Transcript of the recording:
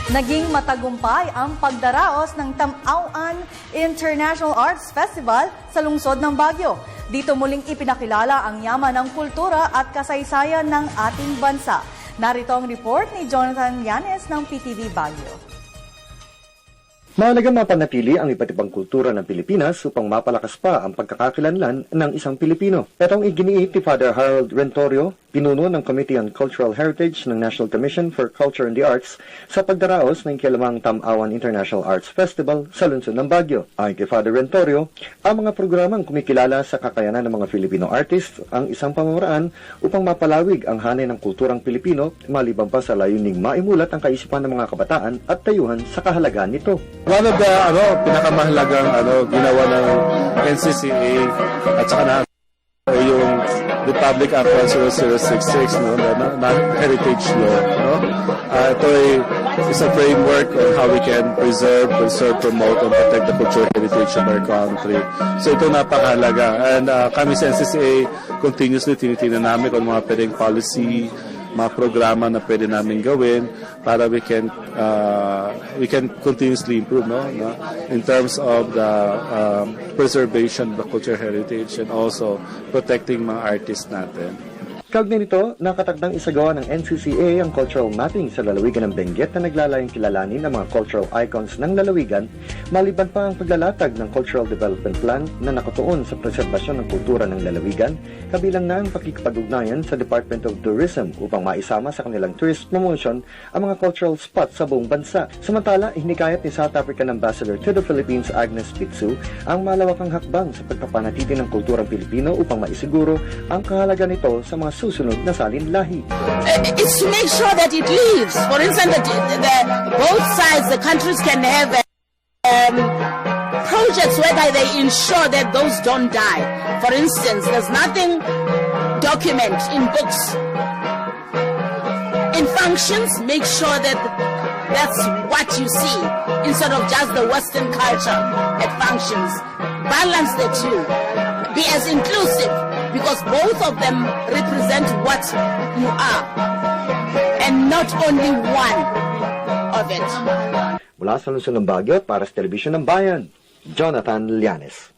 Naging matagumpay ang pagdaraos ng Tam-Awan International Arts Festival sa lungsod ng Baguio. Dito muling ipinakilala ang yaman ng kultura at kasaysayan ng ating bansa. Narito ang report ni Jonathan Llanes ng PTV Baguio. Mahalagang mapanatili ang iba't ibang kultura ng Pilipinas upang mapalakas pa ang pagkakakilanlan ng isang Pilipino. Ito ang iginiit ni Father Harold Rentorio, pinuno ng Committee on Cultural Heritage ng National Commission for Culture and the Arts sa pagdaraos ng ikalimang Tam-Awan International Arts Festival sa lungsod ng Baguio. Ayon kay Father Rentorio, ang mga programang kumikilala sa kakayanan ng mga Filipino artists ang isang pamamaraan upang mapalawig ang hanay ng kulturang Pilipino maliban pa sa layuning maimulat ang kaisipan ng mga kabataan at tayuhan sa kahalagaan nito. One of the pinakamahalagang ginawa ng NCCA at saka na yung Republic Act 10066 na heritage law. Ito ay is a framework on how we can preserve, promote, and protect the cultural heritage of our country. So ito napakahalaga. And kami sa NCCA continuously tinitingnan namin kung mga pwedeng policy, mga programa na pwede namin gawin para we can continuously improve in terms of the preservation of the cultural heritage and also protecting mga artists natin. Kaugnay nito, nakatakdang isagawa ng NCCA ang cultural mapping sa lalawigan ng Benguet na naglalayong kilalanin ng mga cultural icons ng lalawigan, maliban pa ang paglalatag ng Cultural Development Plan na nakatuon sa preserbasyon ng kultura ng lalawigan, kabilang na ang pakikipag-ugnayan sa Department of Tourism upang maisama sa kanilang tourist promotion ang mga cultural spots sa buong bansa. Samantala, hinikayat ni South African Ambassador to the Philippines Agnes Pitsu ang malawakang hakbang sa pagpapanatili ng kulturang Pilipino upang maisiguro ang kahalaga nito sa mga susunod na salinlahi. It's to make sure that it lives. For instance, both sides, the countries can have projects whereby they ensure that those don't die. For instance, there's nothing documented in books. In functions, make sure that that's what you see instead of just the Western culture at functions. Balance the two. Be as inclusive, because both of them represent what you are and not only one of it. Mula sa lungsod ng Baguio para sa Telebisyon ng Bayan, Jonathan Llanes.